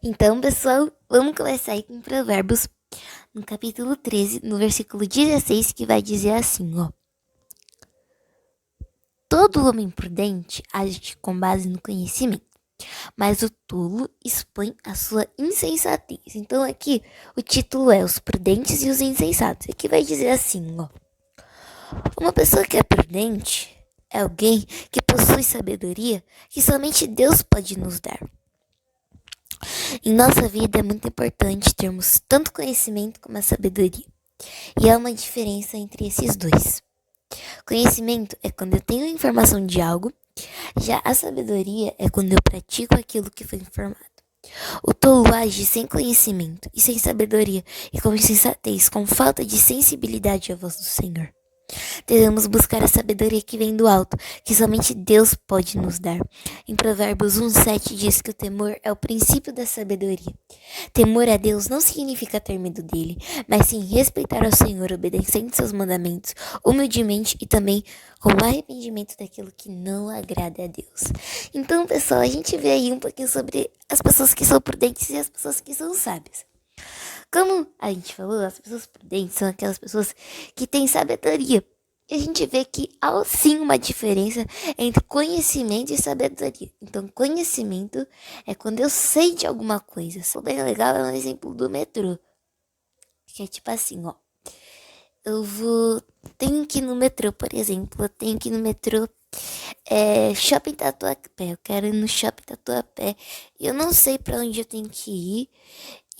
Então, pessoal, vamos começar aí com Provérbios, no capítulo 13, no versículo 16, que vai dizer assim, ó. Todo homem prudente age com base no conhecimento, mas o tolo expõe a sua insensatez. Então, aqui, o título é Os Prudentes e os Insensatos. Aqui vai dizer assim, ó. Uma pessoa que é prudente é alguém que possui sabedoria que somente Deus pode nos dar. Em nossa vida é muito importante termos tanto conhecimento como a sabedoria. E há uma diferença entre esses dois. Conhecimento é quando eu tenho informação de algo, já a sabedoria é quando eu pratico aquilo que foi informado. O tolo age sem conhecimento e sem sabedoria e com insensatez, com falta de sensibilidade à voz do Senhor. Devemos buscar a sabedoria que vem do alto, que somente Deus pode nos dar. Em Provérbios 1:7 diz que o temor é o princípio da sabedoria. Temor a Deus não significa ter medo dele, mas sim respeitar ao Senhor, obedecendo seus mandamentos, humildemente e também com arrependimento daquilo que não agrada a Deus. Então, pessoal, a gente vê aí um pouquinho sobre as pessoas que são prudentes e as pessoas que são sábias. Como a gente falou, as pessoas prudentes são aquelas pessoas que têm sabedoria. E a gente vê que há sim uma diferença entre conhecimento e sabedoria. Então, conhecimento é quando eu sei de alguma coisa. O bem legal é um exemplo do metrô. Que é tipo assim, ó. Tenho que ir no metrô, por exemplo. Eu tenho que ir no metrô Shopping Tatuapé. Eu quero ir no Shopping Tatuapé. E eu não sei pra onde eu tenho que ir.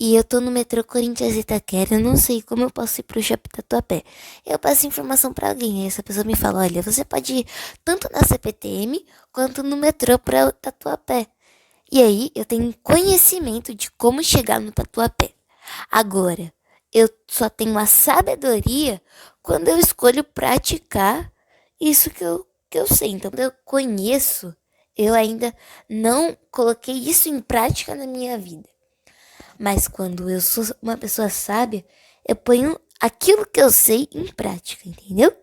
E eu tô no metrô Corinthians Itaquera, eu não sei como eu posso ir pro Shopping Tatuapé. Eu passo informação pra alguém, aí essa pessoa me fala, olha, você pode ir tanto na CPTM quanto no metrô pra Tatuapé. E aí eu tenho conhecimento de como chegar no Tatuapé. Agora, eu só tenho a sabedoria quando eu escolho praticar isso que eu sei. Então, quando eu conheço, eu ainda não coloquei isso em prática na minha vida. Mas quando eu sou uma pessoa sábia, eu ponho aquilo que eu sei em prática, entendeu?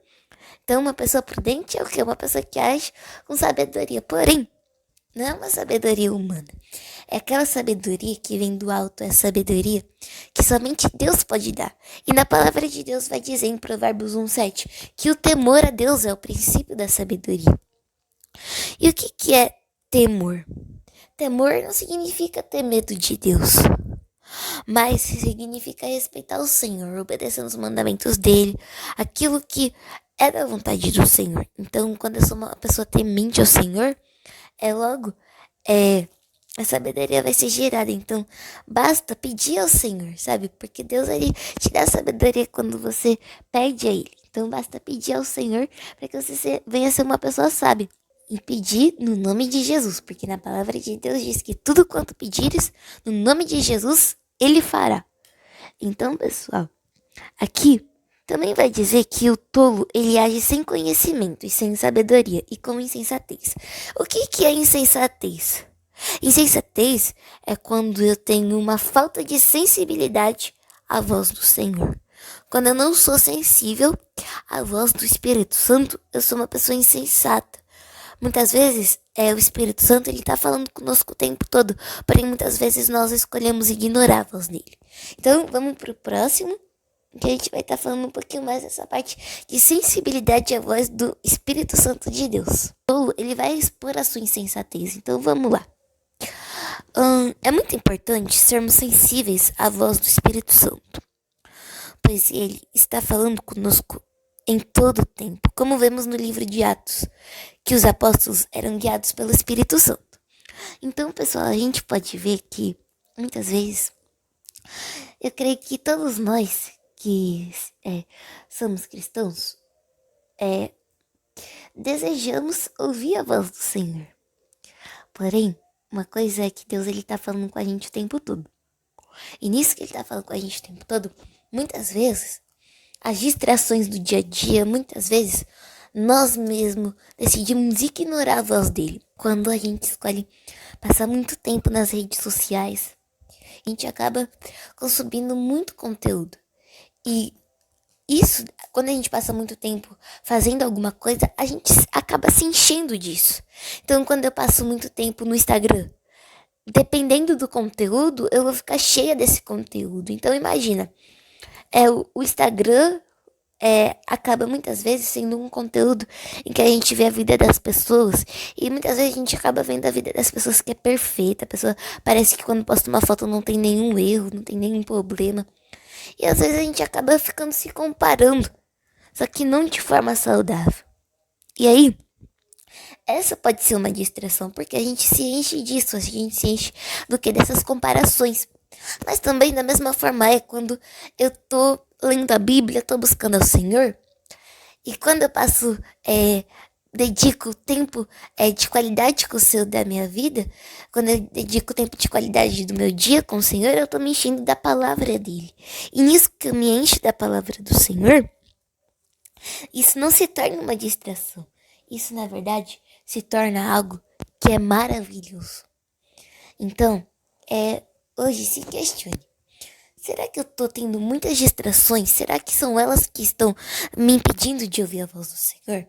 Então, uma pessoa prudente é o quê? Uma pessoa que age com sabedoria. Porém, não é uma sabedoria humana. É aquela sabedoria que vem do alto, é a sabedoria que somente Deus pode dar. E na palavra de Deus vai dizer em Provérbios 1:7 que o temor a Deus é o princípio da sabedoria. E o que é temor? Temor não significa ter medo de Deus, mas significa respeitar o Senhor, obedecendo os mandamentos dele, aquilo que é da vontade do Senhor. Então, quando eu sou uma pessoa temente ao Senhor, logo a sabedoria vai ser gerada. Então, basta pedir ao Senhor, sabe? Porque Deus ele te dá sabedoria quando você pede a Ele. Então, basta pedir ao Senhor para que você venha ser uma pessoa sábia. E pedir no nome de Jesus, porque na palavra de Deus diz que tudo quanto pedires no nome de Jesus, Ele fará. Então, pessoal, aqui também vai dizer que o tolo ele age sem conhecimento e sem sabedoria e com insensatez. O que é insensatez? Insensatez é quando eu tenho uma falta de sensibilidade à voz do Senhor. Quando eu não sou sensível à voz do Espírito Santo, eu sou uma pessoa insensata. Muitas vezes, o Espírito Santo ele tá falando conosco o tempo todo, porém muitas vezes nós escolhemos ignorar a voz dele. Então, vamos pro próximo, que a gente vai estar falando um pouquinho mais dessa parte de sensibilidade à voz do Espírito Santo de Deus. Ele vai expor a sua insensatez, então vamos lá. É muito importante sermos sensíveis à voz do Espírito Santo, pois ele está falando conosco em todo o tempo, como vemos no livro de Atos, que os apóstolos eram guiados pelo Espírito Santo. Então, pessoal, a gente pode ver que, muitas vezes, eu creio que todos nós que somos cristãos, desejamos ouvir a voz do Senhor. Porém, uma coisa é que Deus ele tá falando com a gente o tempo todo. E nisso que ele tá falando com a gente o tempo todo, muitas vezes, as distrações do dia a dia, muitas vezes, nós mesmos decidimos ignorar a voz dele. Quando a gente escolhe passar muito tempo nas redes sociais, a gente acaba consumindo muito conteúdo. E isso, quando a gente passa muito tempo fazendo alguma coisa, a gente acaba se enchendo disso. Então, quando eu passo muito tempo no Instagram, dependendo do conteúdo, eu vou ficar cheia desse conteúdo. Então imagina, o Instagram acaba muitas vezes sendo um conteúdo em que a gente vê a vida das pessoas e muitas vezes a gente acaba vendo a vida das pessoas que é perfeita. A pessoa parece que quando posta uma foto não tem nenhum erro, não tem nenhum problema. E às vezes a gente acaba ficando se comparando, só que não de forma saudável. E aí, essa pode ser uma distração, porque a gente se enche disso, a gente se enche do que dessas comparações. Mas também da mesma forma é quando eu tô lendo a Bíblia, tô buscando ao Senhor, e quando eu passo, dedico tempo de qualidade com o Senhor da minha vida, quando eu dedico tempo de qualidade do meu dia com o Senhor, eu tô me enchendo da palavra dele. E nisso que eu me encho da palavra do Senhor, isso não se torna uma distração. Isso, na verdade, se torna algo que é maravilhoso. Então, hoje se questione. Será que eu tô tendo muitas distrações? Será que são elas que estão me impedindo de ouvir a voz do Senhor?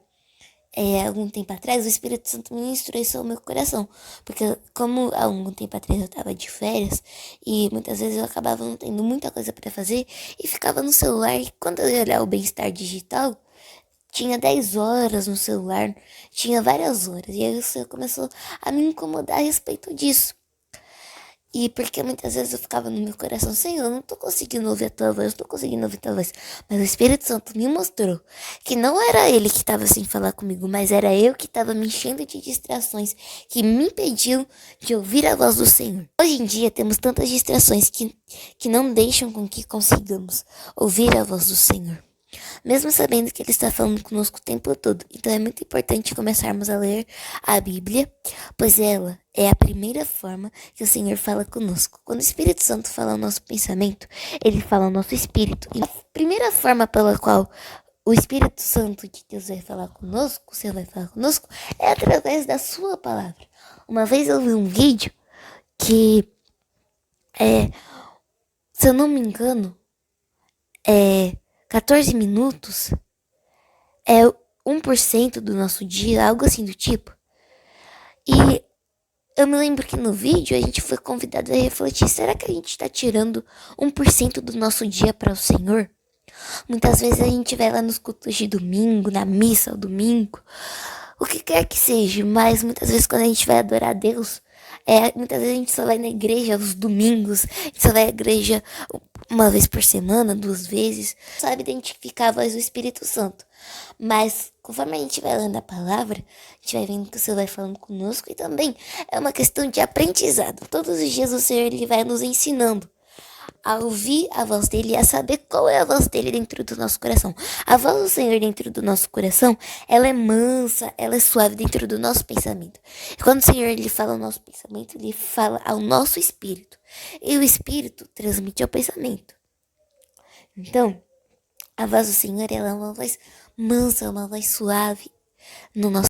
Algum tempo atrás, o Espírito Santo ministrou isso ao meu coração. Porque, como há algum tempo atrás eu tava de férias, e muitas vezes eu acabava não tendo muita coisa para fazer, e ficava no celular, e quando eu ia olhar o bem-estar digital, tinha 10 horas no celular, tinha várias horas. E aí o Senhor começou a me incomodar a respeito disso. E porque muitas vezes eu ficava no meu coração, Senhor, eu não tô conseguindo ouvir a tua voz, não tô conseguindo ouvir a tua voz. Mas o Espírito Santo me mostrou que não era ele que estava sem falar comigo, mas era eu que estava me enchendo de distrações que me impediam de ouvir a voz do Senhor. Hoje em dia temos tantas distrações que não deixam com que consigamos ouvir a voz do Senhor, mesmo sabendo que Ele está falando conosco o tempo todo. Então é muito importante começarmos a ler a Bíblia, pois ela é a primeira forma que o Senhor fala conosco. Quando o Espírito Santo fala o nosso pensamento, Ele fala o nosso espírito. E a primeira forma pela qual o Espírito Santo de Deus vai falar conosco, o Senhor vai falar conosco, é através da sua palavra. Uma vez eu vi um vídeo que, se eu não me engano, 14 minutos é 1% do nosso dia, algo assim do tipo. E eu me lembro que no vídeo a gente foi convidado a refletir, será que a gente está tirando 1% do nosso dia para o Senhor? Muitas vezes a gente vai lá nos cultos de domingo, na missa ao domingo, o que quer que seja, mas muitas vezes quando a gente vai adorar a Deus, muitas vezes a gente só vai na igreja aos domingos, a gente só vai à igreja uma vez por semana, 2 vezes, sabe identificar a voz do Espírito Santo. Mas conforme a gente vai lendo a palavra, a gente vai vendo que o Senhor vai falando conosco e também é uma questão de aprendizado. Todos os dias o Senhor ele vai nos ensinando a ouvir a voz dele e a saber qual é a voz dele dentro do nosso coração. A voz do Senhor dentro do nosso coração, ela é mansa, ela é suave dentro do nosso pensamento. E quando o Senhor ele fala ao nosso pensamento, ele fala ao nosso espírito. E o espírito transmite ao pensamento. Então, a voz do Senhor ela é uma voz mansa, uma voz suave no nosso